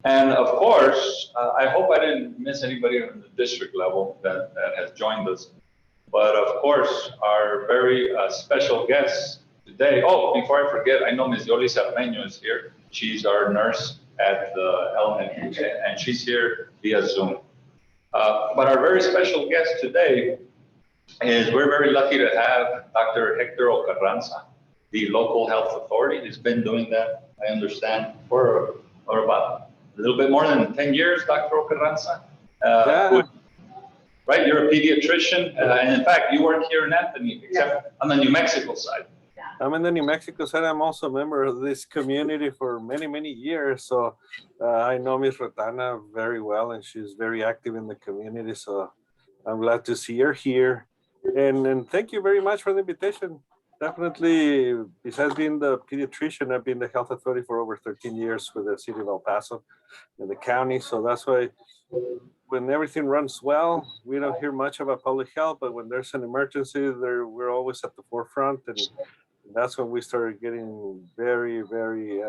And of course, I hope I didn't miss anybody on the district level that has joined us. But of course, our very special guest today. Oh, before I forget, I know Ms. Yoli Sarmeño is here. She's our nurse at the elementary, and she's here via Zoom. But our very special guest today is we're very lucky to have Dr. Hector Ocarranza, the local health authority. He's been doing that, I understand, for about a little bit more than 10 years, Dr. Ocarranza. Yeah. Right, you're a pediatrician, and in fact, you work here in Anthony, except on the New Mexico side. I'm in the New Mexico side. I'm also a member of this community for many, many years. So I know Ms. Rotana very well, and she's very active in the community. So I'm glad to see her here. And thank you very much for the invitation. Definitely, besides being the pediatrician, I've been the health authority for over 13 years with the city of El Paso and the county. So that's why when everything runs well, we don't hear much about public health, but when there's an emergency, we're always at the forefront. And that's when we started getting very, very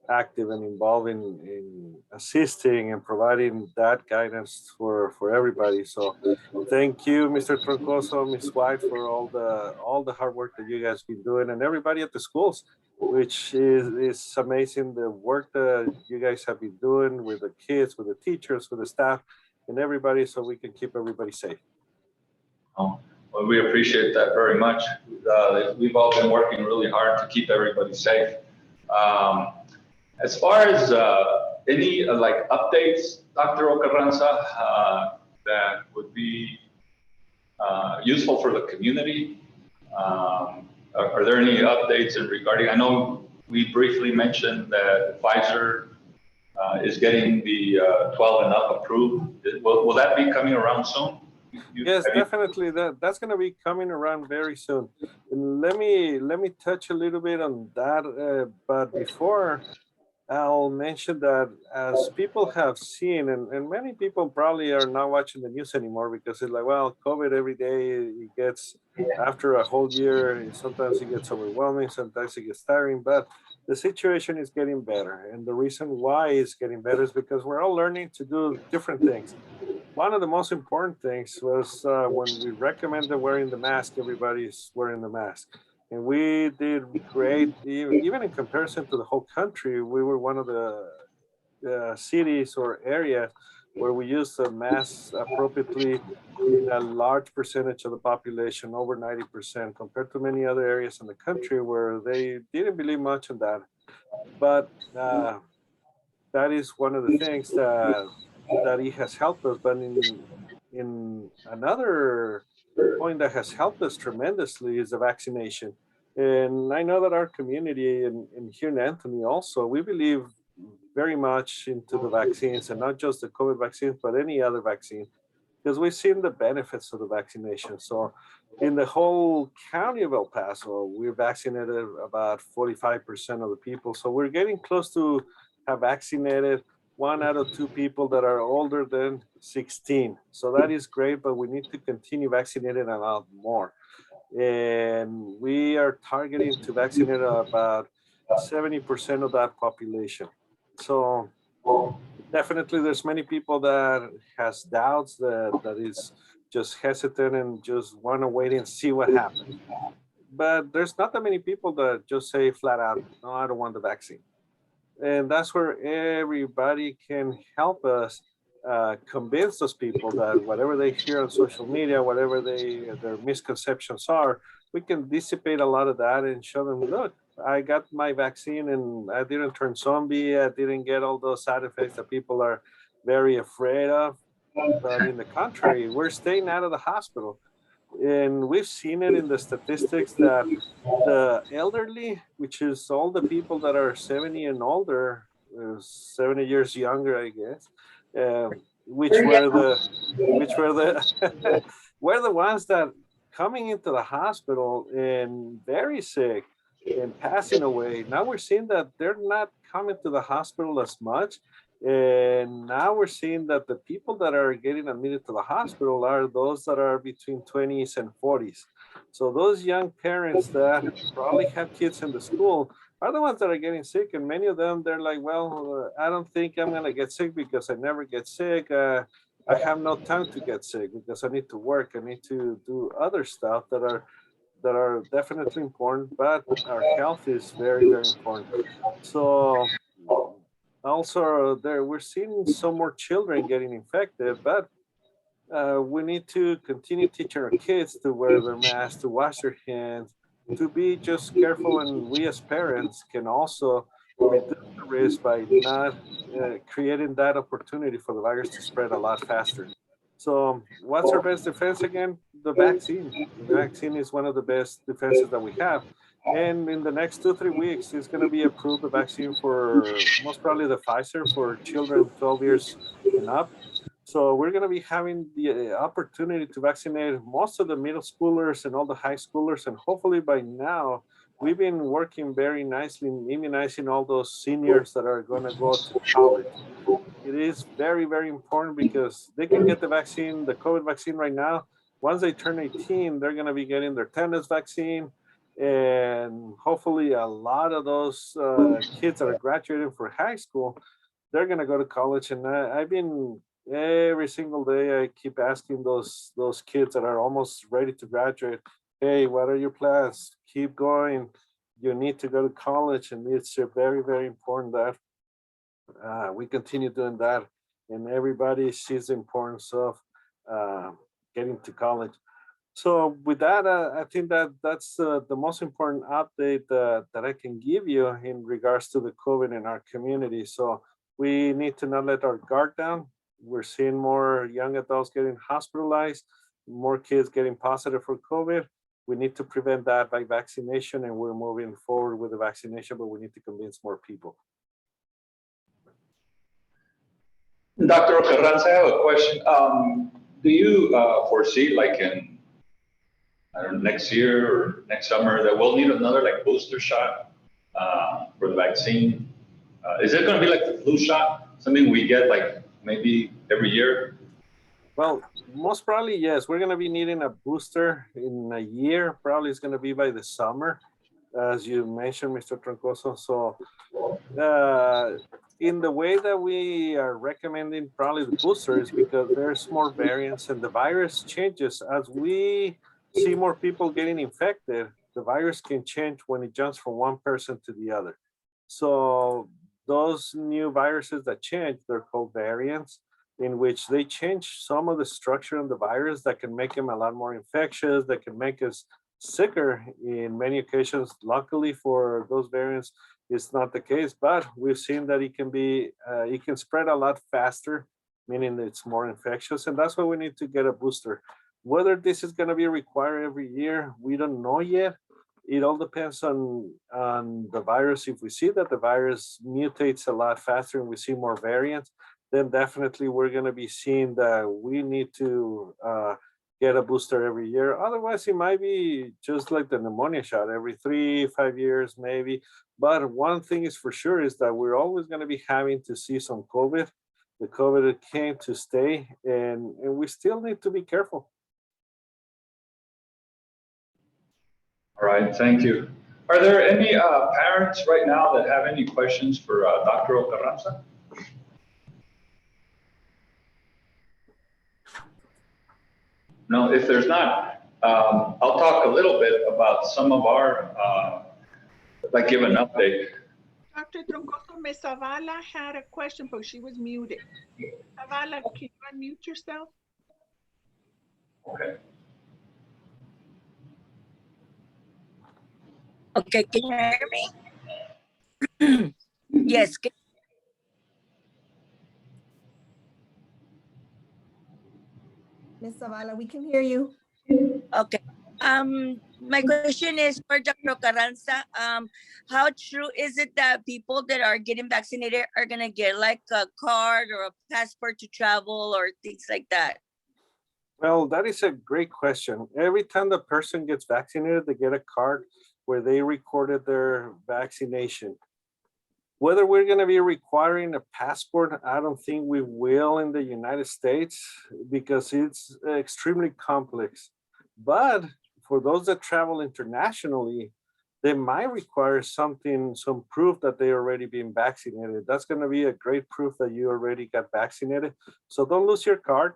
active and involved in assisting and providing that guidance for everybody. So thank you, Mr. Troncoso, Ms. White, for all the hard work that you guys been doing, and everybody at the schools, which is amazing, the work that you guys have been doing with the kids, with the teachers, with the staff, and everybody, so we can keep everybody safe. Well, we appreciate that very much. We've all been working really hard to keep everybody safe. As far as any like updates, Dr. Ocarranza, that would be useful for the community, are there any updates in regarding? I know we briefly mentioned that Pfizer is getting the 12 and up approved. Will that be coming around soon? Yes, definitely. That's going to be coming around very soon. And let me touch a little bit on that. But before, I'll mention that as people have seen, and many people probably are not watching the news anymore because it's like, well, COVID every day, it gets, after a whole year, sometimes it gets overwhelming, sometimes it gets tiring, but the situation is getting better. And the reason why it's getting better is because we're all learning to do different things. One of the most important things was when we recommended wearing the mask, everybody's wearing the mask. And we did great, even in comparison to the whole country. We were one of the cities or areas where we used the masks appropriately in a large percentage of the population, over 90%, compared to many other areas in the country where they didn't believe much in that. But that is one of the things that it has helped us. But in another point that has helped us tremendously is the vaccination. And I know that our community and here in Anthony also, we believe very much into the vaccines, and not just the COVID vaccines, but any other vaccine, because we've seen the benefits of the vaccination. So in the whole county of El Paso, we're vaccinated about 45% of the people. So we're getting close to have vaccinated 1 out of 2 people that are older than 16. So that is great, but we need to continue vaccinating a lot more. And we are targeting to vaccinate about 70% of that population. So definitely there's many people that has doubts, that is just hesitant and just want to wait and see what happens. But there's not that many people that just say flat out, no, I don't want the vaccine. And that's where everybody can help us convince those people that whatever they hear on social media, whatever their misconceptions are, we can dissipate a lot of that and show them, look, I got my vaccine and I didn't turn zombie. I didn't get all those side effects that people are very afraid of. But in the contrary, we're staying out of the hospital. And we've seen it in the statistics that the elderly, which is all the people that are 70 and older, 70 years younger, I guess, which were the were the ones that coming into the hospital and very sick and passing away. Now we're seeing that they're not coming to the hospital as much. And now we're seeing that the people that are getting admitted to the hospital are those that are between 20s and 40s. So those young parents that probably have kids in the school, are the ones that are getting sick, and many of them, they're like, well, I don't think I'm gonna get sick because I never get sick. I have no time to get sick because I need to work. I need to do other stuff that are definitely important, but our health is very, very important. So also there we're seeing some more children getting infected, but we need to continue teaching our kids to wear their masks, to wash their hands, to be just careful. And we as parents can also reduce the risk by not creating that opportunity for the virus to spread a lot faster. So, what's our best defense again? The vaccine. The vaccine is one of the best defenses that we have. And in the next 2, 3 weeks, it's going to be approved the vaccine for most probably the Pfizer for children 12 years and up. So we're going to be having the opportunity to vaccinate most of the middle schoolers and all the high schoolers. And hopefully by now, we've been working very nicely in immunizing all those seniors that are going to go to college. It is very, very important because they can get the vaccine, the COVID vaccine right now. Once they turn 18, they're going to be getting their tetanus vaccine. And hopefully a lot of those kids that are graduating for high school, they're going to go to college. And I've been every single day, I keep asking those kids that are almost ready to graduate, hey, what are your plans? Keep going. You need to go to college. And it's very, very important that we continue doing that, and everybody sees the importance of uh, getting to college. So with that, I think that that's the most important update that I can give you in regards to the COVID in our community. So we need to not let our guard down. We're seeing more young adults getting hospitalized, more kids getting positive for COVID. We need to prevent that by vaccination, and we're moving forward with the vaccination, but we need to convince more people. Dr. Carranza, I have a question. Do you foresee, like in, I don't know, next year or next summer, that we'll need another like booster shot for the vaccine? Is it going to be like the flu shot, something we get like maybe every year? Well, most probably, yes. We're going to be needing a booster in a year. Probably it's going to be by the summer, as you mentioned, Mr. Troncoso. So, in the way that we are recommending probably the booster is because there's more variants and the virus changes. As we see more people getting infected, the virus can change when it jumps from one person to the other. So, those new viruses that change, they're called variants in which they change some of the structure of the virus that can make them a lot more infectious, that can make us sicker in many occasions. Luckily for those variants, it's not the case, but we've seen that it can spread a lot faster, meaning it's more infectious, and that's why we need to get a booster. Whether this is going to be required every year, we don't know yet. It all depends on the virus. If we see that the virus mutates a lot faster and we see more variants, then definitely we're going to be seeing that we need to get a booster every year. Otherwise, it might be just like the pneumonia shot every 3, 5 years, maybe. But one thing is for sure is that we're always going to be having to see some COVID. The COVID came to stay, and we still need to be careful. All right, thank you. Are there any parents right now that have any questions for Dr. Carranza? No, if there's not, I'll talk a little bit about some of our, like give an update. Dr. Troncoso, Ms. Zavala had a question, but she was muted. Zavala, can you unmute yourself? Okay. Okay, can you hear me? Yes. Ms. Zavala, we can hear you. Okay. My question is for Dr. Carranza. How true is it that people that are getting vaccinated are gonna get like a card or a passport to travel or things like that? Well, that is a great question. Every time the person gets vaccinated, they get a card where they recorded their vaccination. Whether we're going to be requiring a passport, I don't think we will in the United States because it's extremely complex. But for those that travel internationally, they might require some proof that they already been vaccinated. That's going to be a great proof that you already got vaccinated. So don't lose your card.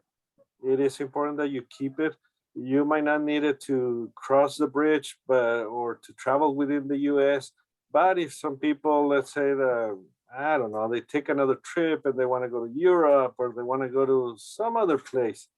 It is important that you keep it. You might not need it to cross the bridge, or to travel within the US. But if some people, let's say I don't know, they take another trip and they want to go to Europe or they want to go to some other place,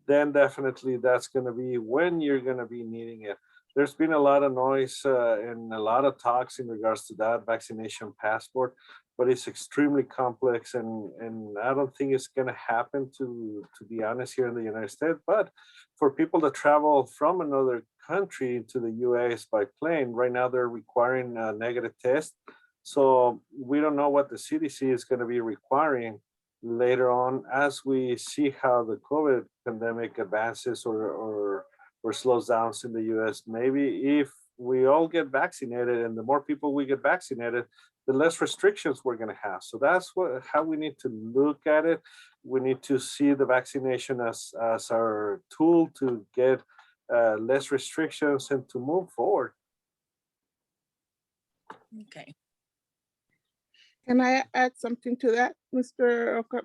then definitely that's going to be when you're going to be needing it. There's been a lot of noise and a lot of talks in regards to that vaccination passport, but it's extremely complex, and I don't think it's going to happen, to be honest, here in the United States. But for people that travel from another country to the US by plane, right now they're requiring a negative test. So we don't know what the CDC is going to be requiring later on as we see how the COVID pandemic advances or slows down in the US. Maybe if we all get vaccinated, and the more people we get vaccinated, the less restrictions we're going to have. So that's how we need to look at it. We need to see the vaccination as our tool to get less restrictions and to move forward. Okay. Can I add something to that,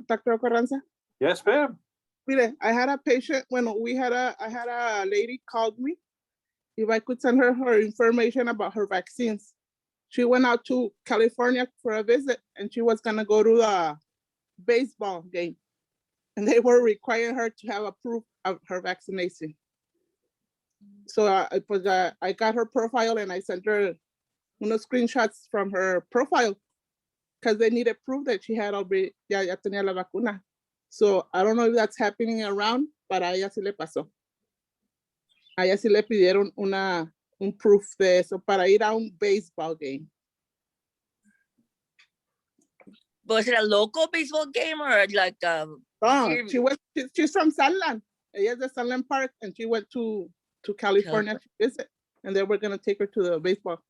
Dr. Carranza? Yes, ma'am. Mire, I had a patient when I had a lady called me if I could send her information about her vaccines. She went out to California for a visit and she was gonna go to a baseball game. And they were requiring her to have a proof of her vaccination. So I got her profile and I sent her screenshots from her profile because they needed proof that she had already, ya tenía la vacuna. So I don't know if that's happening around, but a ella sí le pasó. A ella sí le pidieron un proof de eso para ir a un baseball game. Was it a local baseball game or like She's from Sunland. Ella es de Sunland Park, and she went to California to visit, and they were gonna take her to the baseball.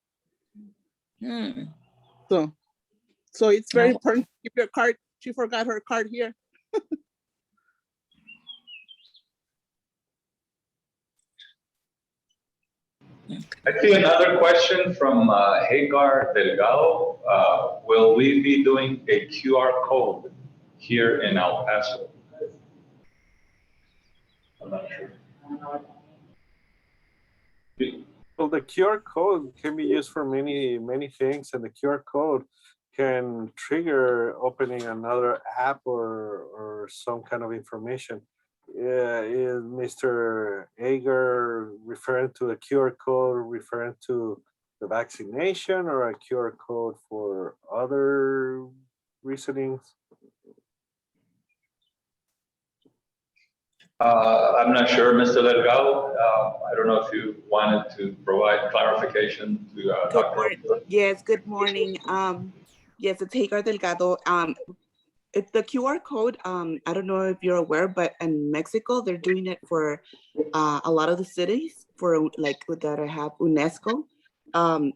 So it's very important to keep your card. She forgot her card here. I see another question from Hagar Delgado. Will we be doing a QR code here in El Paso? I'm not sure. Well, the QR code can be used for many things, and the QR code can trigger opening another app or some kind of information. Is Mr. Ager referring to a QR code referring to the vaccination, or a QR code for other reasonings? I'm not sure, Mr. Delgado. I don't know if you wanted to provide clarification to Dr. Yes, good morning. Yes, it's Hagar Delgado. It's the QR code. I don't know if you're aware, but in Mexico, they're doing it for a lot of the cities for like that have UNESCO.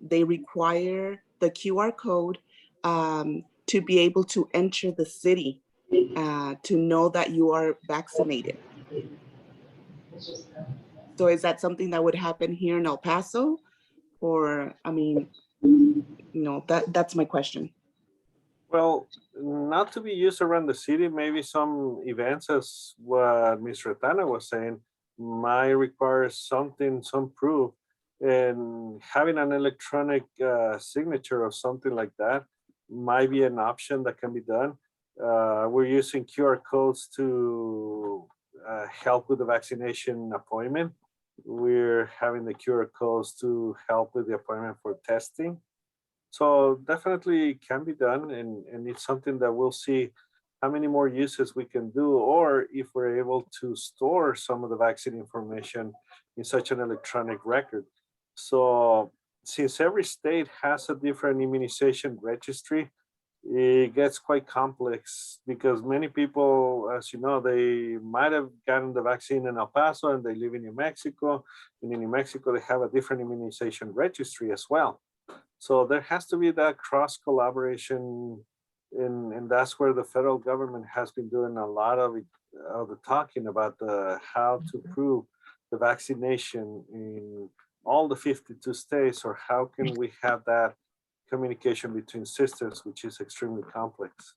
They require the QR code to be able to enter the city to know that you are vaccinated. So is that something that would happen here in El Paso? Or, I mean, that's my question. Well, not to be used around the city. Maybe some events, as what Ms. Retana was saying, might require some proof, and having an electronic signature or something like that might be an option that can be done. We're using QR codes to help with the vaccination appointment. We're having the QR codes to help with the appointment for testing. So definitely can be done, and it's something that we'll see how many more uses we can do, or if we're able to store some of the vaccine information in such an electronic record. So since every state has a different immunization registry, it gets quite complex, because many people, as you know, they might have gotten the vaccine in El Paso and they live in New Mexico, and in New Mexico they have a different immunization registry as well. So there has to be that cross collaboration, and that's where the federal government has been doing a lot of the talking about how to prove the vaccination in all the 52 states, or how can we have that communication between systems, which is extremely complex?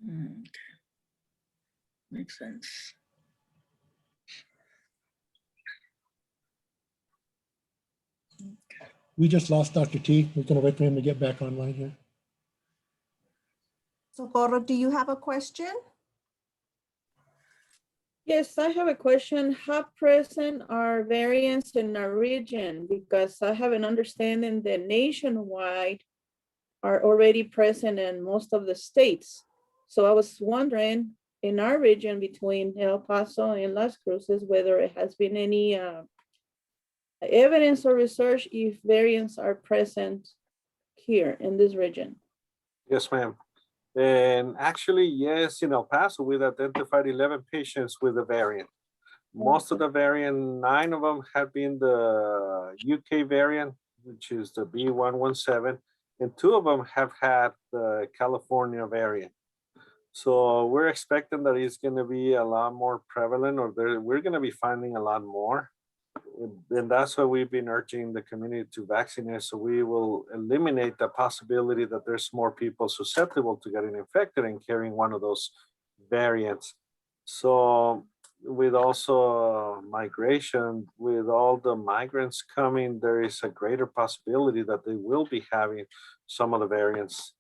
Okay. Makes sense. We just lost Dr. T. We're going to wait for him to get back online here. Socorro, do you have a question? Yes, I have a question. How present are variants in our region? Because I have an understanding that nationwide are already present in most of the states. So I was wondering in our region between El Paso and Las Cruces, whether it has been any evidence or research if variants are present here in this region. Yes, ma'am. And actually, yes, in El Paso, we've identified 11 patients with a variant. Most of the variant, 9 of them have been the UK variant, which is the B117, and 2 of them have had the California variant. So we're expecting that it's going to be a lot more prevalent, or we're going to be finding a lot more. And that's why we've been urging the community to vaccinate, so we will eliminate the possibility that there's more people susceptible to getting infected and carrying one of those variants. So with also migration, with all the migrants coming, there is a greater possibility that they will be having some of the variants,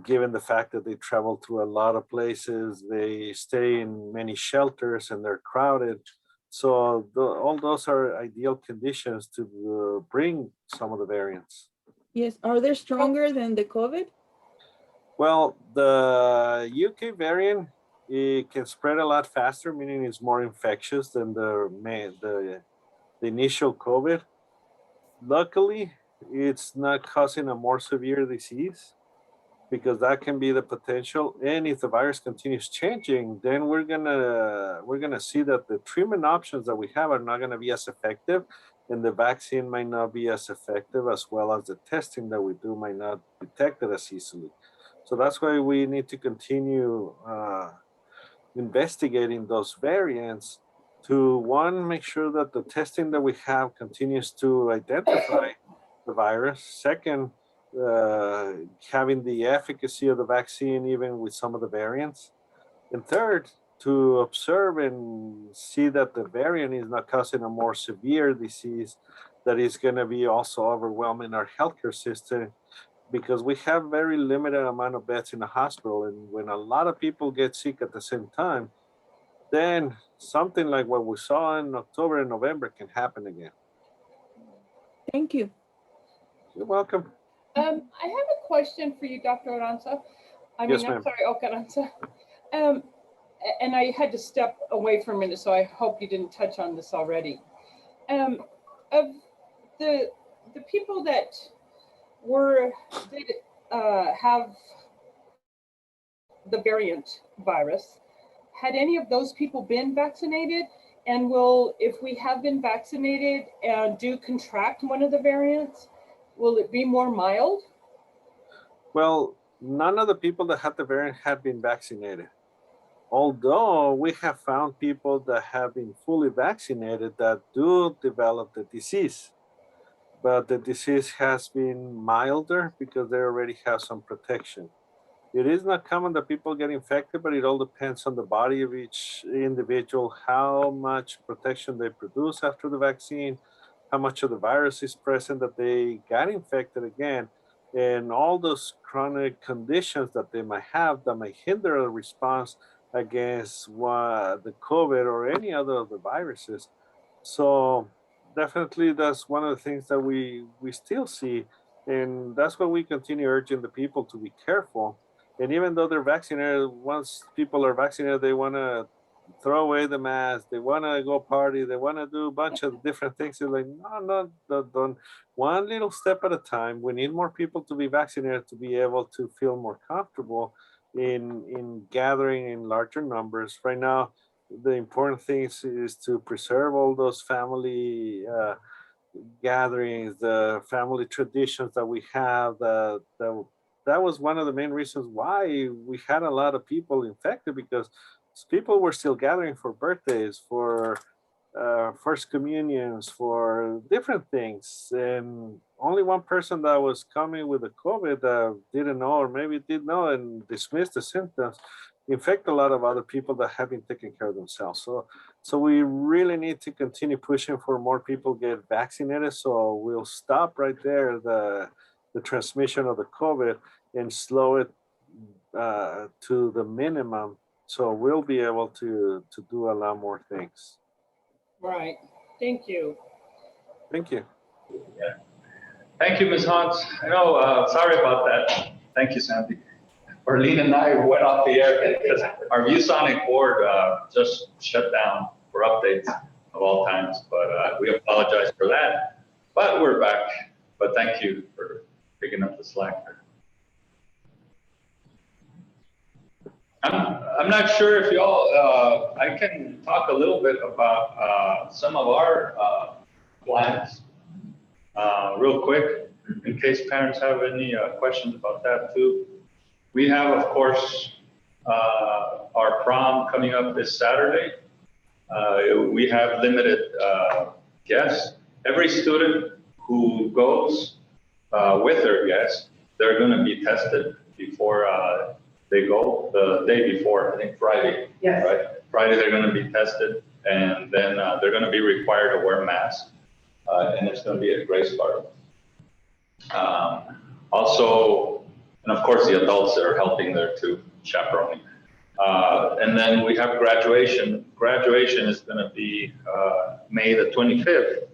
given the fact that they travel through a lot of places, they stay in many shelters and they're crowded. So all those are ideal conditions to bring some of the variants. Yes, are they stronger than the COVID? Well, the UK variant, it can spread a lot faster, meaning it's more infectious than the initial COVID. Luckily, it's not causing a more severe disease, because that can be the potential. And if the virus continues changing, then we're gonna see that the treatment options that we have are not gonna be as effective, and the vaccine might not be as effective, as well as the testing that we do might not detect it as easily. So that's why we need to continue investigating those variants to, one, make sure that the testing that we have continues to identify the virus. Second, having the efficacy of the vaccine even with some of the variants. And third, to observe and see that the variant is not causing a more severe disease that is going to be also overwhelming our healthcare system, because we have very limited amount of beds in the hospital. And when a lot of people get sick at the same time, then something like what we saw in October and November can happen again. Thank you. You're welcome. I have a question for you, Dr. Aranza. Yes, I'm ma'am. sorry, Aranza. And I had to step away for a minute, so I hope you didn't touch on this already. Of the people that did have the variant virus, had any of those people been vaccinated? And if we have been vaccinated and do contract one of the variants, will it be more mild? Well, none of the people that had the variant had been vaccinated. Although we have found people that have been fully vaccinated that do develop the disease, but the disease has been milder because they already have some protection. It is not common that people get infected, but it all depends on the body of each individual, how much protection they produce after the vaccine, how much of the virus is present that they got infected again, and all those chronic conditions that they might have that may hinder a response against the COVID or any other of the viruses. So definitely that's one of the things that we still see, and that's why we continue urging the people to be careful. And even though they're vaccinated, once people are vaccinated, they want to throw away the mask, they want to go party, they want to do a bunch of different things. They're like, no, don't. One little step at a time. We need more people to be vaccinated to be able to feel more comfortable in gathering in larger numbers. Right now, the important thing is to preserve all those family gatherings, the family traditions that we have. That was one of the main reasons why we had a lot of people infected, because people were still gathering for birthdays, for first communions, for different things. And only one person that was coming with the COVID didn't know, or maybe did know and dismissed the symptoms, infect a lot of other people that have been taking care of themselves. So we really need to continue pushing for more people get vaccinated. So we'll stop right there the transmission of the COVID and slow it to the minimum. So we'll be able to do a lot more things. Right. Thank you. Thank you. Yeah. Thank you, Ms. Hans. I know, sorry about that. Thank you, Sandy. Arlene and I went off the air because our ViewSonic board just shut down for updates of all times, but we apologize for that. But we're back. But thank you for picking up the slack there. I'm not sure if y'all, I can talk a little bit about some of our plans real quick, in case parents have any questions about that too. We have, of course, our prom coming up this Saturday. We have limited guests. Every student who goes with their guests, they're going to be tested before they go, the day before, I think Friday. Yes. Right? Friday they're going to be tested, and then they're going to be required to wear masks, and it's going to be at Grace Garden. Also, and of course the adults that are helping there too, chaperoning. And then we have graduation. Graduation is going to be May the 25th,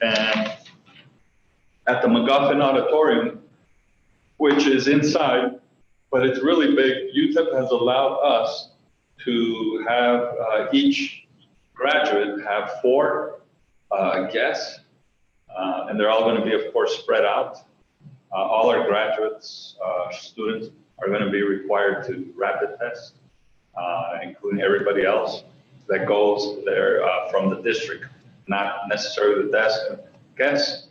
and at the McGuffin Auditorium, which is inside, but it's really big. UTEP has allowed us to have each graduate have 4 guests, and they're all going to be, of course, spread out. All our graduates, students, are going to be required to rapid test, including everybody else that goes there from the district, not necessarily the guests,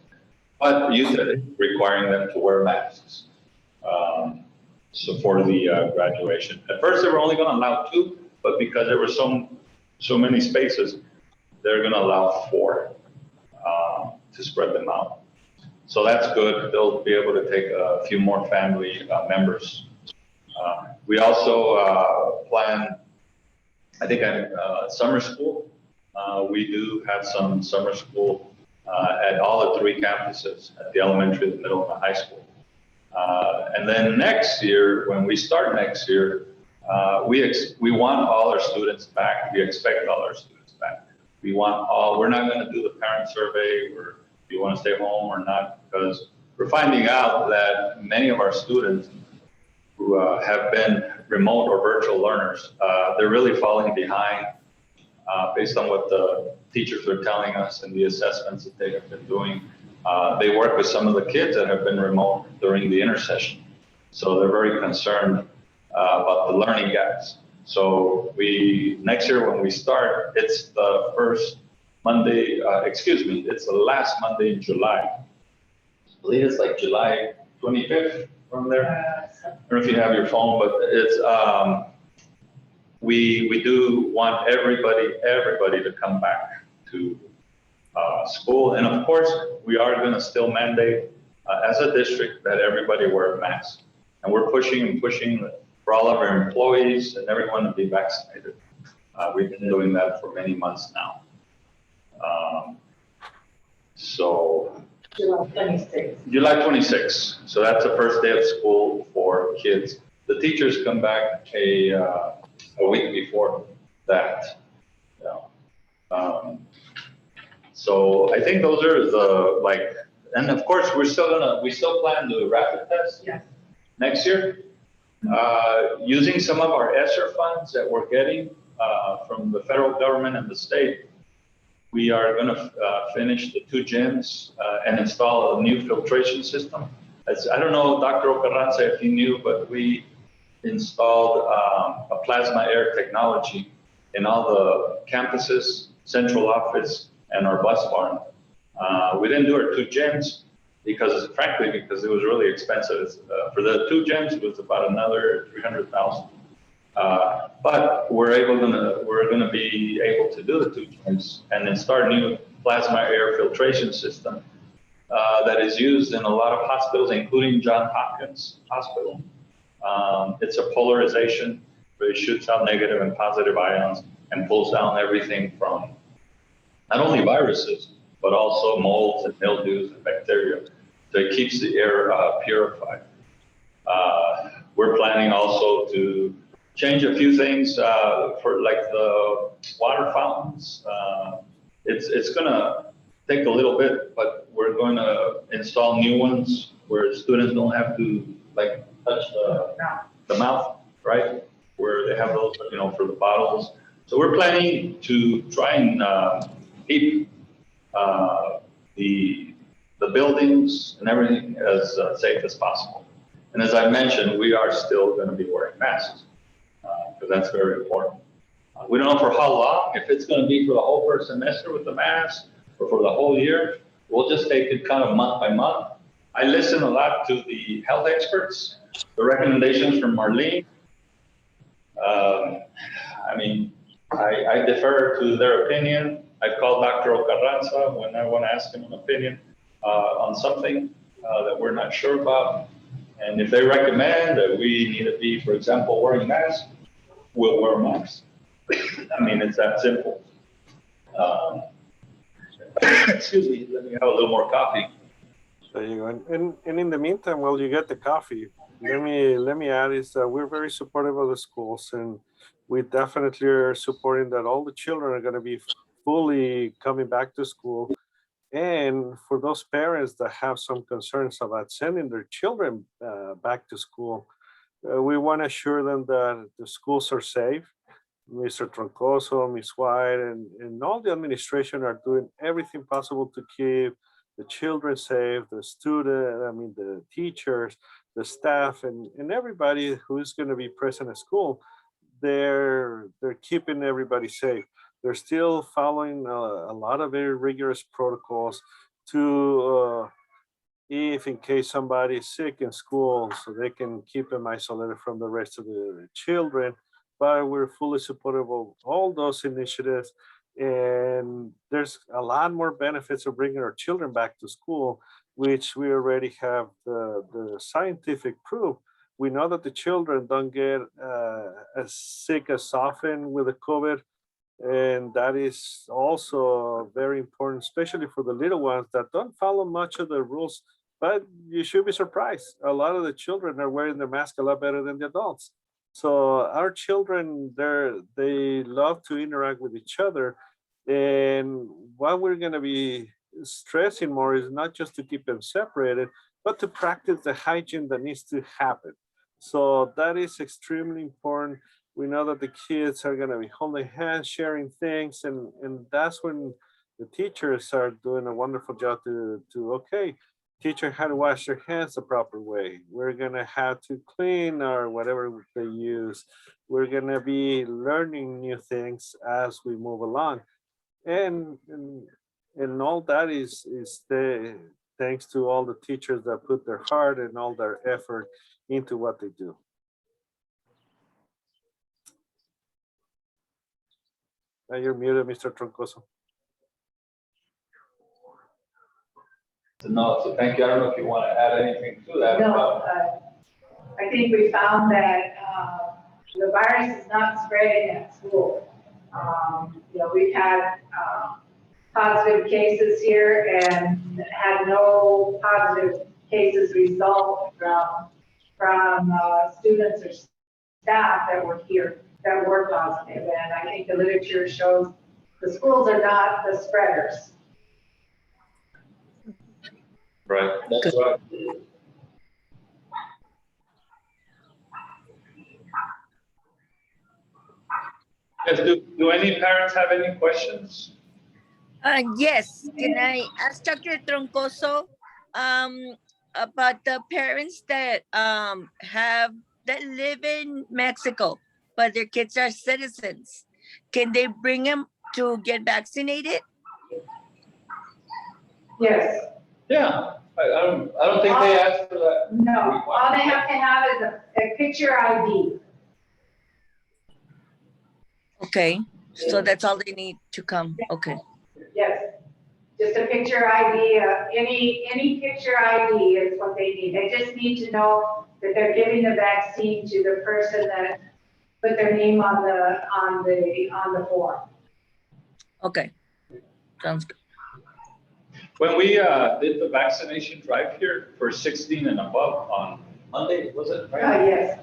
but UTEP requiring them to wear masks. So for the graduation. At first, they were only going to allow 2, but because there were so many spaces, they're going to allow 4 to spread them out. So that's good. They'll be able to take a few more family members. We also plan, I think, summer school. We do have some summer school at all the 3 campuses, at the elementary, the middle, and the high school. And then next year, when we start next year, we want all our students back. We expect all our students back. We're not going to do the parent survey, or if you want to stay home or not, because we're finding out that many of our students who have been remote or virtual learners, they're really falling behind based on what the teachers are telling us and the assessments that they have been doing. They work with some of the kids that have been remote during the intersession. So they're very concerned about the learning gaps. So next year when we start, it's the first Monday, it's the last Monday in July. I believe it's like July 25th from there. I don't know if you have your phone, but it's, we do want everybody to come back to school. And of course, we are going to still mandate as a district that everybody wear a mask. And we're pushing for all of our employees and everyone to be vaccinated. We've been doing that for many months now. So July 26th. July 26th. So that's the first day of school for kids. The teachers come back a week before that. So I think those are and of course we still plan to rapid test next year. Using some of our ESSER funds that we're getting from the federal government and the state, we are going to finish the 2 gyms and install a new filtration system. I don't know, Dr. Ocarranza, if you knew, but we installed a plasma air technology in all the campuses, central office, and our bus barn. We didn't do our 2 gyms because it was really expensive. For the 2 gyms, it was about another $300,000. But we're gonna be able to do the 2 joints and install a new plasma air filtration system that is used in a lot of hospitals, including Johns Hopkins Hospital. It's a polarization where it shoots out negative and positive ions and pulls down everything from not only viruses, but also molds and mildews and bacteria. So it keeps the air purified. We're planning also to change a few things for like the water fountains. It's gonna take a little bit, but we're going to install new ones where students don't have to like touch the mouth, right? Where they have those, you know, for the bottles. So we're planning to try and keep the buildings and everything as safe as possible. And as I mentioned, we are still going to be wearing masks because that's very important. We don't know for how long, if it's going to be for the whole first semester with the mask or for the whole year. We'll just take it kind of month by month. I listen a lot to the health experts, the recommendations from Marlene. I mean, I defer to their opinion. I call Dr. Carranza when I want to ask him an opinion on something that we're not sure about. And if they recommend that we need to be, for example, wearing masks, we'll wear masks. I mean, it's that simple. Excuse me, let me have a little more coffee. There you go. And in the meantime, while you get the coffee, let me add is that we're very supportive of the schools, and we definitely are supporting that all the children are going to be fully coming back to school. And for those parents that have some concerns about sending their children back to school, we want to assure them that the schools are safe. Mr. Troncoso, Ms. White, and all the administration are doing everything possible to keep the children safe, the teachers, the staff, and everybody who is going to be present at school. They're keeping everybody safe. They're still following a lot of very rigorous protocols to, if in case somebody is sick in school, so they can keep them isolated from the rest of the children. But we're fully supportive of all those initiatives. And there's a lot more benefits of bringing our children back to school, which we already have the scientific proof. We know that the children don't get as sick as often with the COVID. And that is also very important, especially for the little ones that don't follow much of the rules. But you should be surprised. A lot of the children are wearing their mask a lot better than the adults. So our children, they love to interact with each other. And what we're going to be stressing more is not just to keep them separated, but to practice the hygiene that needs to happen. So that is extremely important. We know that the kids are going to be holding hands, sharing things, and that's when the teachers are doing a wonderful job to okay, teach them how to wash their hands the proper way. We're going to have to clean or whatever they use. We're going to be learning new things as we move along. And all that is thanks to all the teachers that put their heart and all their effort into what they do. Now you're muted, Mr. Troncoso. No, so thank you. I don't know if you want to add anything to that. No, I think we found that the virus is not spreading at school. We've had positive cases here and had no positive cases result from students or staff that were here that were positive. And I think the literature shows the schools are not the spreaders. Right, that's right. Yes, do any parents have any questions? Yes, can I ask Dr. Troncoso about the parents that that live in Mexico, but their kids are citizens? Can they bring them to get vaccinated? Yes. Yeah, I don't think they asked for that. No, all they have to have is a picture ID. Okay, so that's all they need to come. Okay. Yes, just a picture ID, any picture ID is what they need. They just need to know that they're giving the vaccine to the person that put their name on the form. Okay. Sounds good. When we did the vaccination drive here for 16 and above on Monday, was it, right? Yes.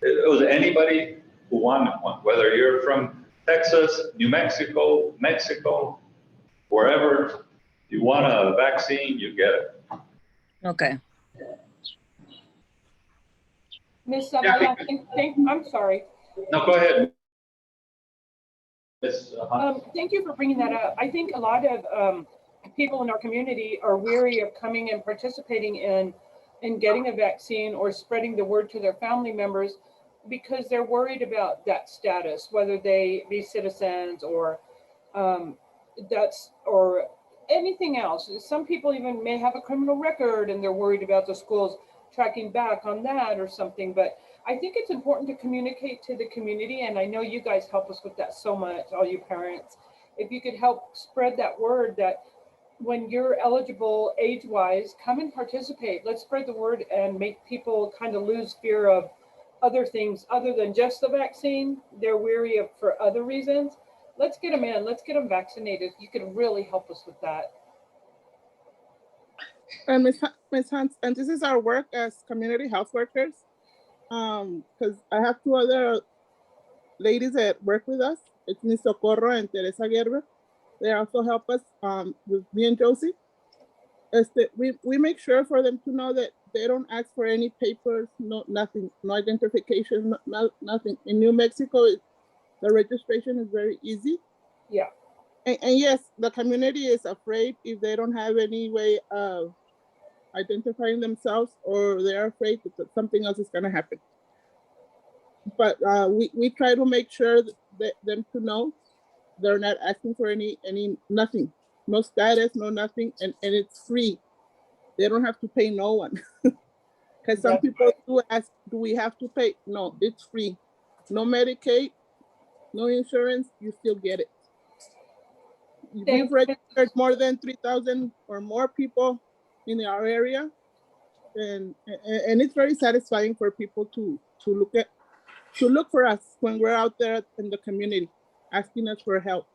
It was anybody who wanted one, whether you're from Texas, New Mexico, Mexico, wherever you want a vaccine, you get it. Okay. Ms. Zavala, I'm sorry. No, go ahead. Ms. Hunt. Thank you for bringing that up. I think a lot of people in our community are weary of coming and participating in getting a vaccine or spreading the word to their family members because they're worried about that status, whether they be citizens or or anything else. Some people even may have a criminal record and they're worried about the schools tracking back on that or something. But I think it's important to communicate to the community, and I know you guys help us with that so much, all you parents. If you could help spread that word that when you're eligible age-wise, come and participate. Let's spread the word and make people kind of lose fear of other things other than just the vaccine. They're weary of for other reasons. Let's get them in. Let's get them vaccinated. You could really help us with that. And Ms. Hunt, and this is our work as community health workers. Because I have two other ladies that work with us. It's Ms. Socorro and Teresa Gerber. They also help us with me and Josie. We make sure for them to know that they don't ask for any papers, nothing, no identification, nothing. In New Mexico, the registration is very easy. Yeah. And yes, the community is afraid if they don't have any way of identifying themselves, or they're afraid that something else is going to happen. But we try to make sure that them to know they're not asking for any nothing, no status, no nothing, and it's free. They don't have to pay no one. Because some people do ask, do we have to pay? No, it's free. No Medicaid, no insurance, you still get it. We've registered more than 3,000 or more people in our area, and it's very satisfying for people to look for us when we're out there in the community asking us for help.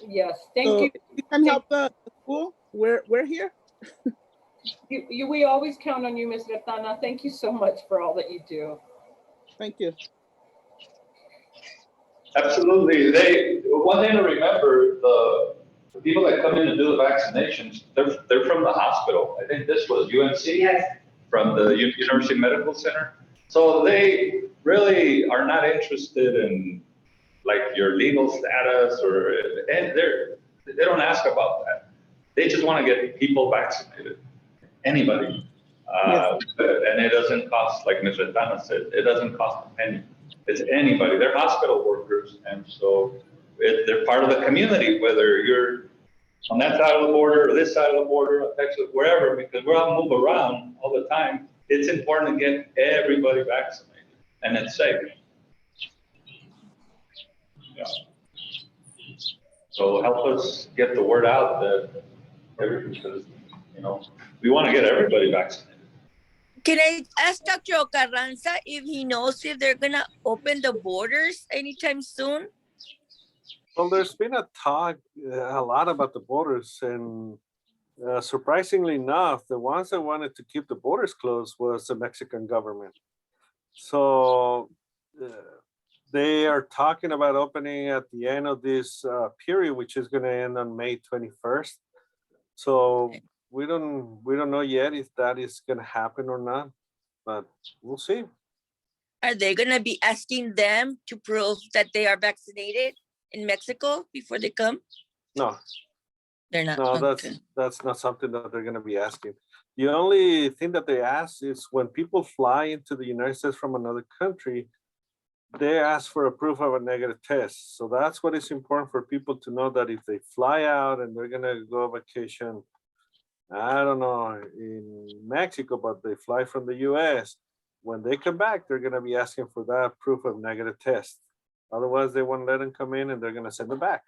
Yes, thank you. If you can help the school, we're here. We always count on you, Ms. Retana. Thank you so much for all that you do. Thank you. Absolutely. One thing to remember, the people that come in to do the vaccinations, they're from the hospital. I think this was UNC. Yes. From the University Medical Center. So they really are not interested in like your legal status and they don't ask about that. They just want to get people vaccinated. Anybody. Yes. And it doesn't cost, like Ms. Retana said, it doesn't cost a penny. It's anybody. They're hospital workers. And so they're part of the community, whether you're on that side of the border or this side of the border, Texas, wherever, because we all move around all the time. It's important to get everybody vaccinated, and it's safe. Yeah. So help us get the word out that because we want to get everybody vaccinated. Can I ask Dr. Carranza if he knows if they're gonna open the borders anytime soon? Well, there's been a talk a lot about the borders, and surprisingly enough, the ones that wanted to keep the borders closed was the Mexican government. So they are talking about opening at the end of this period, which is going to end on May 21st. So we don't know yet if that is going to happen or not, but we'll see. Are they going to be asking them to prove that they are vaccinated in Mexico before they come? No. They're not. No, okay. that's not something that they're going to be asking. The only thing that they ask is when people fly into the United States from another country, they ask for a proof of a negative test. So that's what is important for people to know, that if they fly out and they're going to go vacation, I don't know, in Mexico, but they fly from the US, When they come back, they're going to be asking for that proof of negative test. Otherwise, they won't let them come in and they're going to send them back.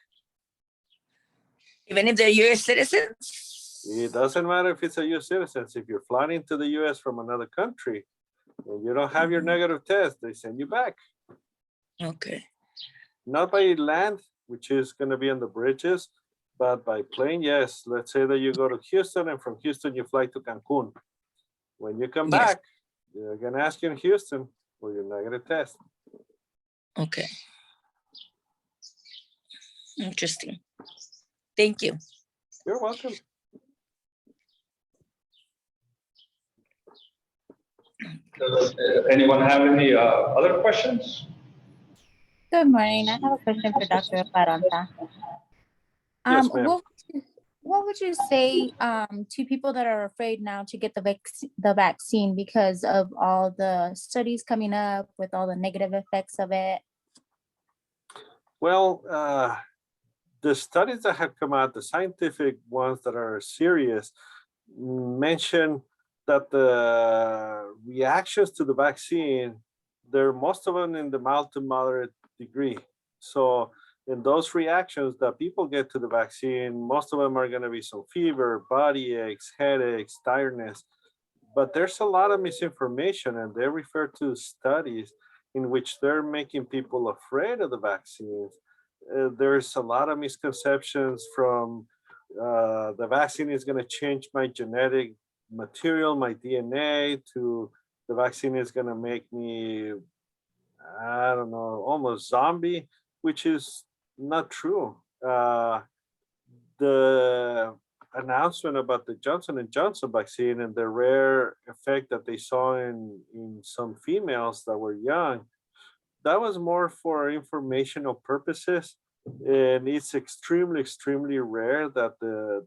Even if they're US citizens? It doesn't matter if it's a US citizen. If you're flying into the US from another country and you don't have your negative test, they send you back. Okay. Not by land, which is going to be on the bridges, but by plane, yes. Let's say that you go to Houston and from Houston you fly to Cancun. When you come Yes. back, they're going to ask you in Houston for your negative test. Okay. Interesting. Thank you. You're welcome. Does anyone have any other questions? Good morning. I have a question for Dr. Paranta. Yes, ma'am. What would you say to people that are afraid now to get the vaccine because of all the studies coming up with all the negative effects of it? Well, the studies that have come out, the scientific ones that are serious, mention that the reactions to the vaccine, most of them in the mild to moderate degree. So in those reactions that people get to the vaccine, most of them are going to be some fever, body aches, headaches, tiredness. But there's a lot of misinformation, and they refer to studies in which they're making people afraid of the vaccines. There's a lot of misconceptions from the vaccine is going to change my genetic material, my DNA, to the vaccine is going to make me, I don't know, almost zombie, which is not true. The announcement about the Johnson & Johnson vaccine and the rare effect that they saw in some females that were young, that was more for informational purposes. And it's extremely, extremely rare that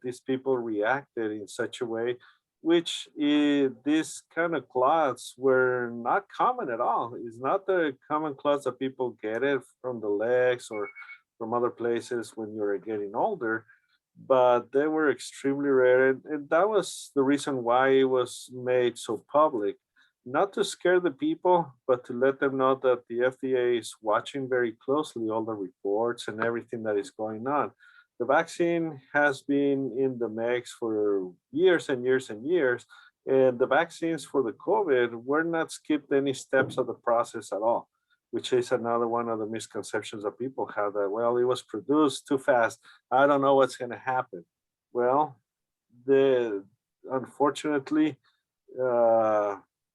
these people reacted in such a way, which these kind of clots were not common at all. It's not the common clots that people get it from the legs or from other places when you're getting older, but they were extremely rare. And that was the reason why it was made so public. Not to scare the people, but to let them know that the FDA is watching very closely all the reports and everything that is going on. The vaccine has been in the mix for years and years and years, and the vaccines for the COVID were not skipped any steps of the process at all, which is another one of the misconceptions that people have that, well, it was produced too fast. I don't know what's going to happen. Well, unfortunately,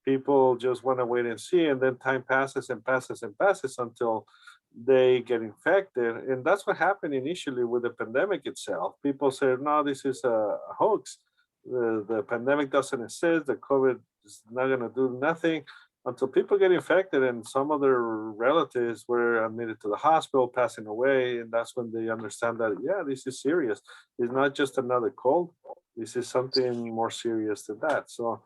people just want to wait and see, and then time passes and passes and passes until they get infected. And that's what happened initially with the pandemic itself. People said, no, this is a hoax. The pandemic doesn't exist. The COVID is not going to do nothing, until people get infected and some of their relatives were admitted to the hospital, passing away. And that's when they understand that, yeah, this is serious. It's not just another cold. This is something more serious than that. So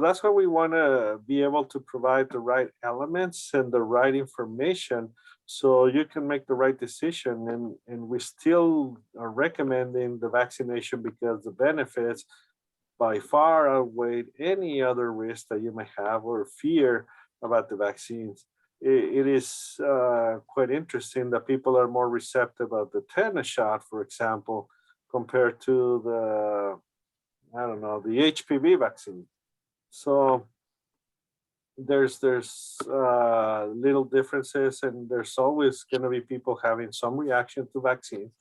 that's why we want to be able to provide the right elements and the right information so you can make the right decision. And we still are recommending the vaccination because the benefits by far outweigh any other risk that you may have or fear about the vaccines. It is quite interesting that people are more receptive of the tetanus shot, for example, compared to the HPV vaccine. So there's little differences, and there's always going to be people having some reaction to vaccines,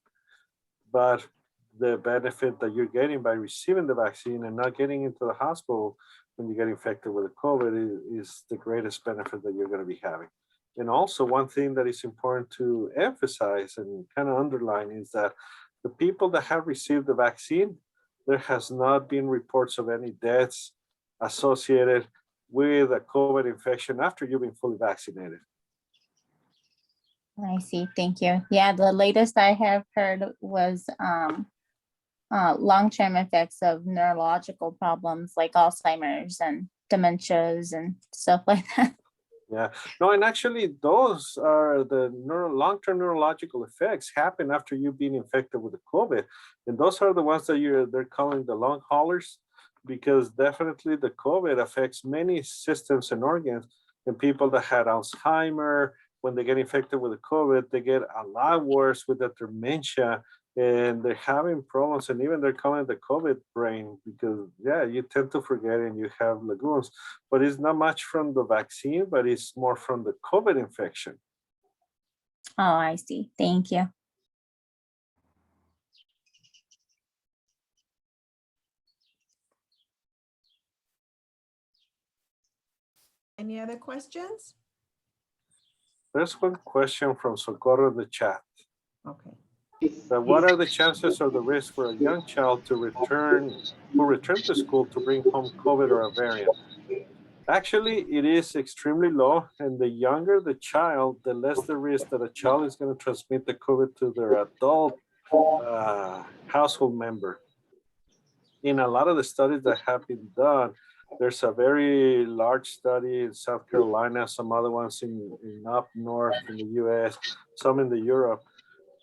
but the benefit that you're getting by receiving the vaccine and not getting into the hospital when you get infected with the COVID is the greatest benefit that you're going to be having. And also one thing that is important to emphasize and kind of underline is that the people that have received the vaccine, there has not been reports of any deaths associated with a COVID infection after you've been fully vaccinated. I see. Thank you. Yeah, the latest I have heard was long-term effects of neurological problems like Alzheimer's and dementias and stuff like that. Yeah, no, and actually those are the long-term neurological effects happen after you've been infected with the COVID. And those are the ones that they're calling the long haulers. because definitely the COVID affects many systems and organs. And people that had Alzheimer, when they get infected with the COVID, they get a lot worse with the dementia, and they're having problems, and even they're calling it the COVID brain because, yeah, you tend to forget and you have lagoons. But it's not much from the vaccine, but it's more from the COVID infection. Oh, I see. Thank you. Any other questions? There's one question from Socorro in the chat. Okay. That what are the chances or the risk for a young child to return to school to bring home COVID or a variant? Actually, it is extremely low, and the younger the child, the less the risk that a child is going to transmit the COVID to their adult household member. In a lot of the studies that have been done, there's a very large study in South Carolina, some other ones in up north in the US, some in the Europe.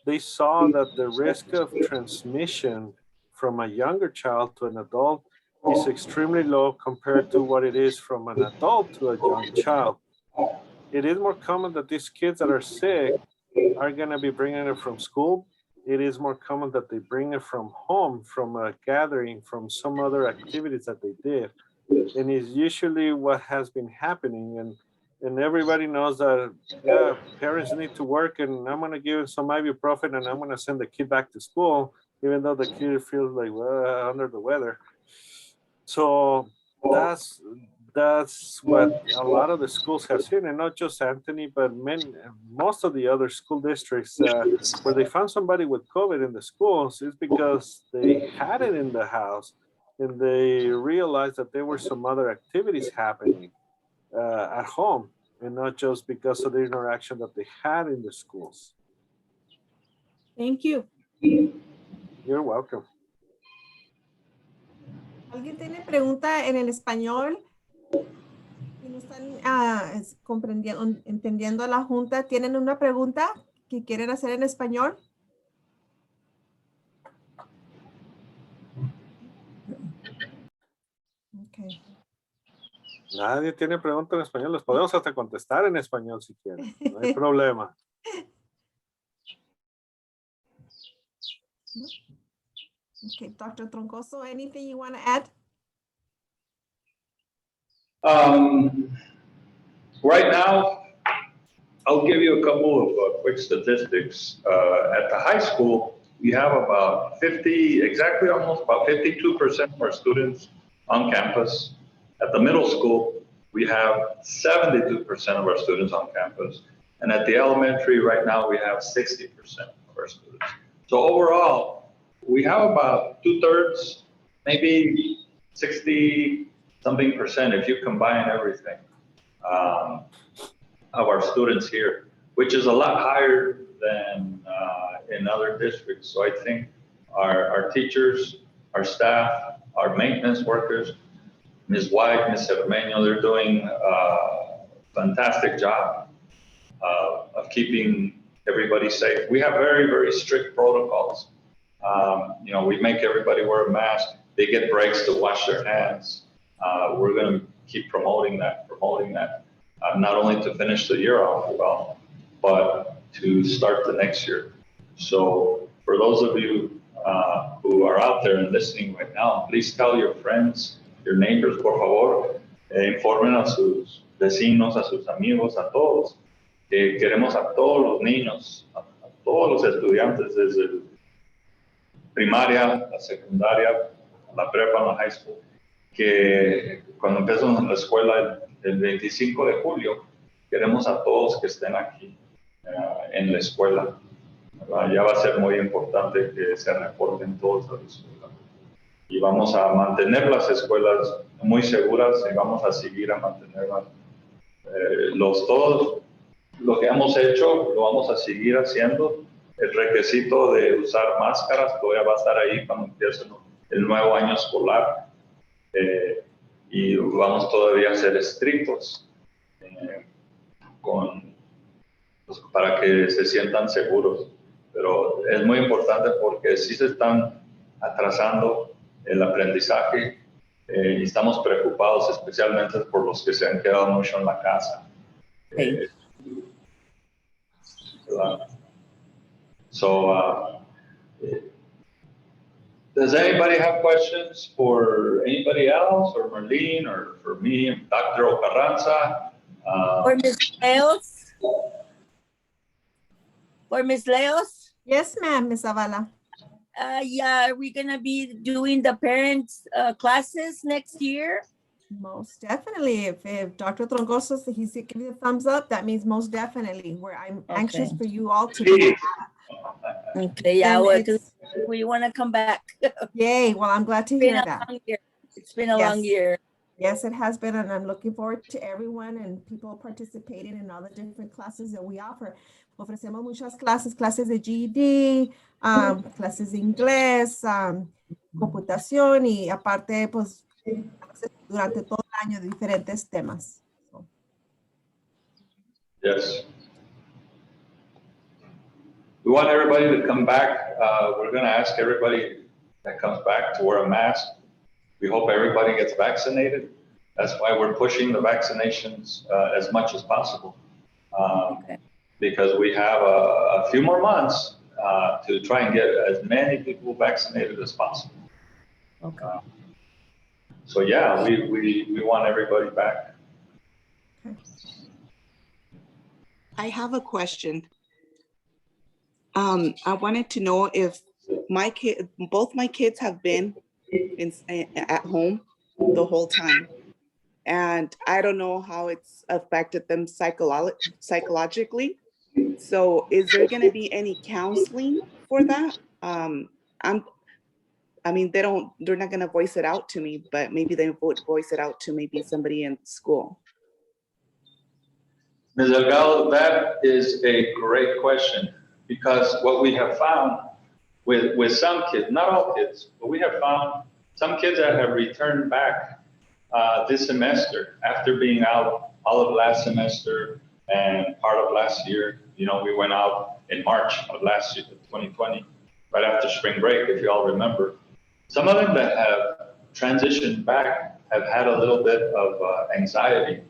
They saw that the risk of transmission from a younger child to an adult is extremely low compared to what it is from an adult to a young child. It is more common that these kids that are sick are going to be bringing it from school. It is more common that they bring it from home, from a gathering, from some other activities that they did. And it's usually what has been happening. And everybody knows that, yeah, parents need to work, and I'm going to give some ibuprofen and I'm going to send the kid back to school, even though the kid feels like under the weather. So that's what a lot of the schools have seen, and not just Anthony, but most of the other school districts where they found somebody with COVID in the schools is because they had it in the house and they realized that there were some other activities happening at home, and not just because of the interaction that they had in the schools. Thank you. You're welcome. ¿Alguien tiene pregunta en el español? Si no están comprendiendo, entendiendo a la junta, ¿tienen una pregunta que quieren hacer en español? Okay. Nadie tiene pregunta en español. Les podemos hasta contestar en español si quieren. No hay problema. Okay, Dr. Troncoso, anything you want to add? Right now, I'll give you a couple of quick statistics. At the high school, we have about 52% of our students on campus. At the middle school, we have 72% of our students on campus. And at the elementary, right now, we have 60% of our students. So overall, we have about 2/3, maybe 60-something percent, if you combine everything, of our students here, which is a lot higher than in other districts. So I think our teachers, our staff, our maintenance workers, Ms. White, Ms. Cermeño, they're doing a fantastic job of keeping everybody safe. We have very, very strict protocols. We make everybody wear a mask. They get breaks to wash their hands. We're going to keep promoting that, not only to finish the year off well, but to start the next year. So for those of you who are out there and listening right now, please tell your friends, your neighbors, por favor, informen a sus vecinos, a sus amigos, a todos. Queremos a todos los niños, a todos los estudiantes desde primaria, la secundaria, la prepa, la high school, que cuando empezamos la escuela el 25 de julio, queremos a todos que estén aquí en la escuela. Ya va a ser muy importante que se reporten todos a la escuela. Y vamos a mantener las escuelas muy seguras y vamos a seguir a mantenerlas. Todos lo que hemos hecho, lo vamos a seguir haciendo. El requisito de usar máscaras todavía va a estar ahí cuando empiece el nuevo año escolar. Y vamos todavía a ser estrictos para que se sientan seguros. Pero es muy importante porque sí se están atrasando el aprendizaje y estamos preocupados especialmente por los que se han quedado mucho en la casa. Does anybody have questions for anybody else, or Marlene, or for me, Dr. Ocarranza? Or Ms. Leos? Or Ms. Leos? Yes, ma'am, Ms. Zavala. Yeah, are we gonna be doing the parents classes next year? Most definitely. If Dr. Troncoso, he's giving a thumbs up, that means most definitely. I'm anxious Okay. for you all to be. Okay, yeah, we want to come back. Yay, well, I'm glad to hear that. It's been a long year. Yes, it has been, and I'm looking forward to everyone and people participating in all the different classes that we offer. Ofrecemos muchas clases de GED, clases de inglés, computación y aparte, pues, durante todo el año de diferentes temas. So. Yes. We want everybody to come back. We're going to ask everybody that comes back to wear a mask. We hope everybody gets vaccinated. That's why we're pushing the vaccinations as much as possible. Because we have a few more months to try and get as many people vaccinated as possible. Okay. So yeah, we want everybody back. I have a question. I wanted to know if both my kids have been at home the whole time. And I don't know how it's affected them psychologically. So is there going to be any counseling for that? I mean, they're not going to voice it out to me, but maybe they would voice it out to maybe somebody in school. Ms. Delgado, that is a great question, because what we have found with some kids, not all kids, but we have found some kids that have returned back this semester after being out all of last semester and part of last year. You know, we went out in March of last year, 2020, right after spring break, if you all remember. Some of them that have transitioned back have had a little bit of anxiety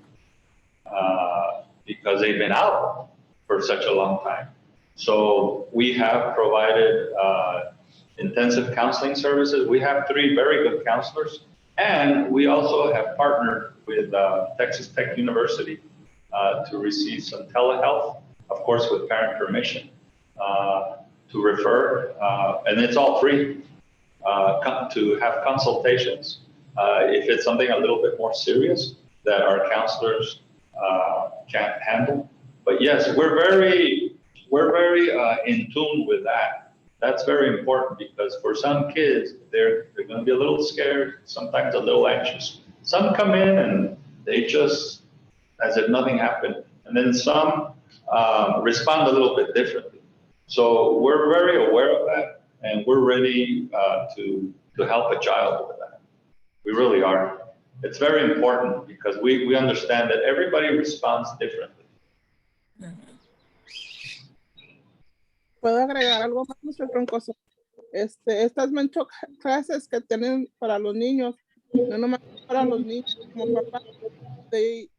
because they've been out for such a long time. So we have provided intensive counseling services. We have 3 very good counselors, and we also have partnered with Texas Tech University to receive some telehealth, of course with parent permission, to refer, and it's all free, to have consultations. If it's something a little bit more serious that our counselors can't handle. But yes, we're very in tune with that. That's very important, because for some kids, they're going to be a little scared, sometimes a little anxious. Some come in and they just, as if nothing happened. And then some respond a little bit differently. So we're very aware of that, and we're ready to help a child with that. We really are. It's very important, because we understand that everybody responds differently. ¿Puedo agregar algo más, Mr. Troncoso? Estas mentor clases que tienen para los niños, no nomás para los niños, como papás,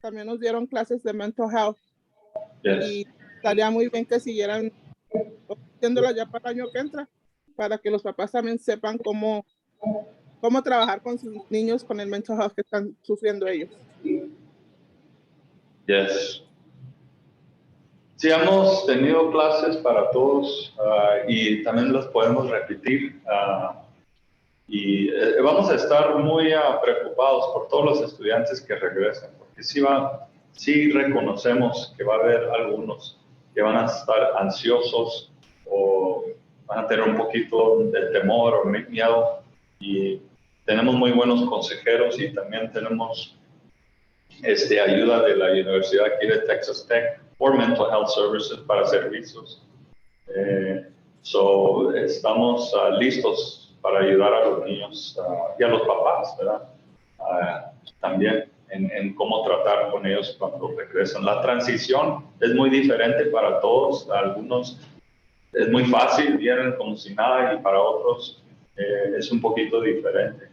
también nos dieron clases de mental health. Yes. Y estaría muy bien que siguieran haciéndolas ya para el año que entra, para que los papás también sepan cómo trabajar con sus niños con el mental health que están sufriendo ellos. Yes. Sí, hemos tenido clases para todos y también las podemos repetir. Y vamos a estar muy preocupados por todos los estudiantes que regresen, porque sí reconocemos que va a haber algunos que van a estar ansiosos o van a tener un poquito de temor o miedo, y tenemos muy buenos consejeros y también tenemos ayuda de la Universidad aquí de Texas Tech por Mental Health Services para servicios. Estamos listos para ayudar a los niños y a los papás, ¿verdad? También en cómo tratar con ellos cuando regresan. La transición es muy diferente para todos. Algunos es muy fácil, vienen como si nada, y para otros es un poquito diferente.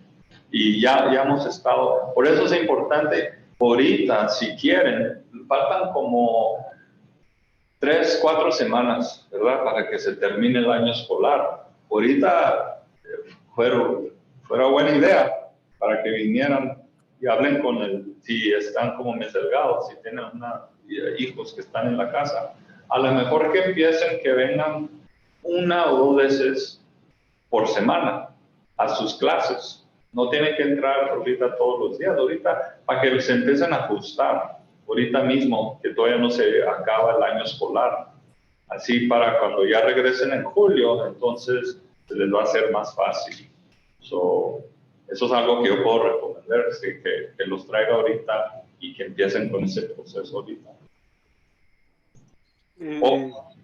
Y ya hemos estado, por eso es importante, ahorita, si quieren, faltan como 3, 4 semanas, ¿verdad? Para que se termine el año escolar. Ahorita fuera buena idea para que vinieran y hablen con si están como mes delgados, si tienen hijos que están en la casa. A lo mejor que empiecen, que vengan 1 o 2 veces por semana a sus clases. No tienen que entrar ahorita todos los días, ahorita para que se empiecen a ajustar. Ahorita mismo, que todavía no se acaba el año escolar. Así para cuando ya regresen en julio, entonces se les va a hacer más fácil. Eso es algo que yo puedo recomendar, ¿sí? que los traiga ahorita y que empiecen con ese proceso ahorita.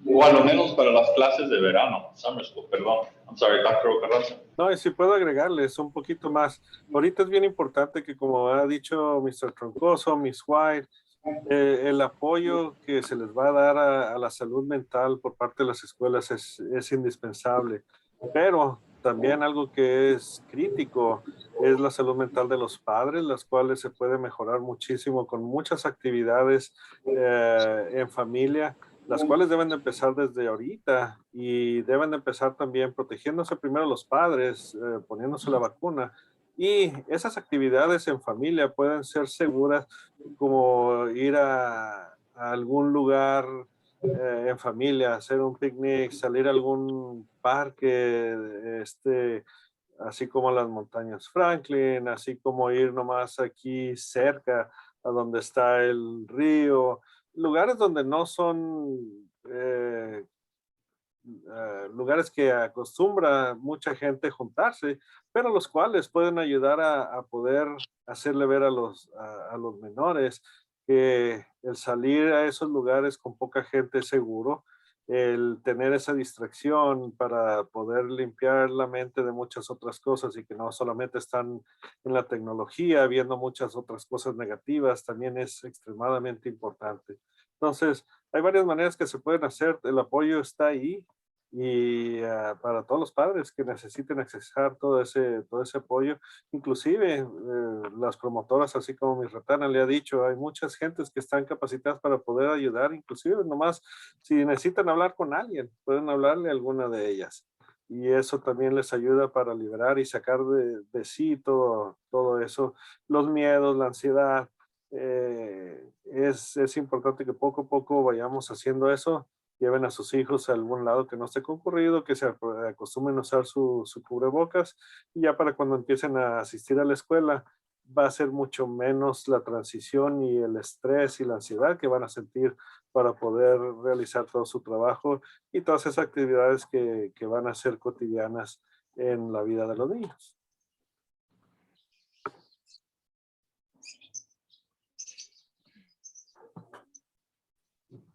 O a lo menos para las clases de verano, summer school, perdón. I'm sorry, Dr. Carranza. No, y si puedo agregarles un poquito más. Ahorita es bien importante que, como ha dicho Mr. Troncoso, Miss White, el apoyo que se les va a dar a la salud mental por parte de las escuelas es indispensable. Pero también algo que es crítico es la salud mental de los padres, las cuales se puede mejorar muchísimo con muchas actividades en familia, las cuales deben de empezar desde ahorita y deben de empezar también protegiéndose primero los padres, poniéndose la vacuna. Y esas actividades en familia pueden ser seguras, como ir a algún lugar en familia, hacer un picnic, salir a algún parque, así como las montañas Franklin, así como ir nomás aquí cerca a donde está el río, lugares donde no son lugares que acostumbra mucha gente juntarse, pero los cuales pueden ayudar a poder hacerle ver a los menores que el salir a esos lugares con poca gente es seguro, el tener esa distracción para poder limpiar la mente de muchas otras cosas y que no solamente están en la tecnología, viendo muchas otras cosas negativas, también es extremadamente importante. Entonces, hay varias maneras que se pueden hacer, el apoyo está ahí y para todos los padres que necesiten accesar todo ese apoyo, inclusive las promotoras, así como mi Ratana le ha dicho, hay muchas gentes que están capacitadas para poder ayudar, inclusive nomás si necesitan hablar con alguien, pueden hablarle a alguna de ellas. Y eso también les ayuda para liberar y sacar de sí todo eso, los miedos, la ansiedad. Es importante que poco a poco vayamos haciendo eso. Lleven a sus hijos a algún lado que no esté concurrido, que se acostumbren a usar su cubrebocas, y ya para cuando empiecen a asistir a la escuela va a ser mucho menos la transición y el estrés y la ansiedad que van a sentir para poder realizar todo su trabajo y todas esas actividades que van a ser cotidianas en la vida de los niños.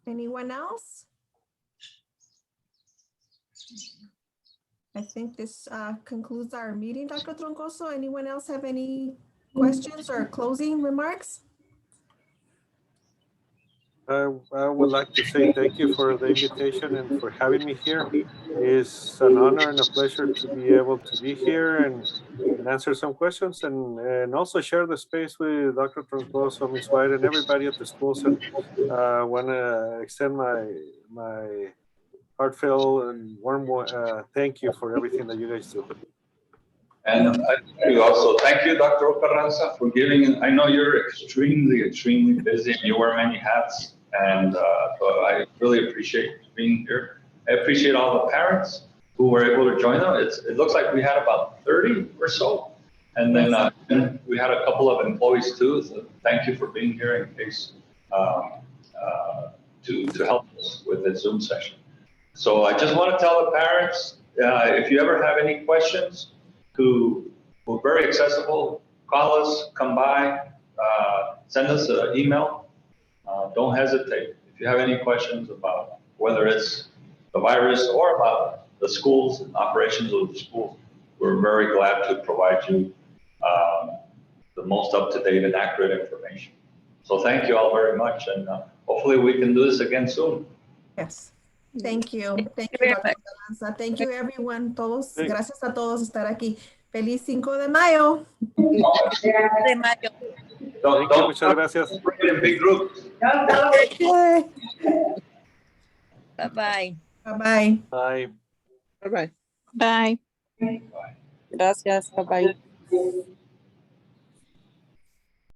Anyone else? I think this concludes our meeting, Dr. Troncoso. Anyone else have any questions or closing remarks? I would like to say thank you for the invitation and for having me here. It's an honor and a pleasure to be able to be here and answer some questions and also share the space with Dr. Troncoso, Ms. White, and everybody at the schools. And I want to extend my heartfelt and warm thank you for everything that you guys do. And thank you, Dr. Carranza, for giving. I know you're extremely busy and you wear many hats, and but I really appreciate being here. I appreciate all the parents who were able to join us. It looks like we had about 30 or so, and then we had a couple of employees too. So thank you for being here in case to help us with the Zoom session. So I just want to tell the parents, if you ever have any questions, we're very accessible. Call us, come by, send us an email. Don't hesitate. If you have any questions about whether it's the virus or about the schools and operations of the schools, we're very glad to provide you the most up-to-date and accurate information. So thank you all very much, and hopefully we can do this again soon. Yes. Thank you. Thank you, Dr. Carranza. Thank you, everyone. Gracias a todos estar aquí. Feliz 5 de Mayo. De mayo. Don't, Thank you, muchas gracias. bring it in big groups. Bye Bye-bye. bye. Bye. Bye-bye. Bye. Gracias. Bye bye.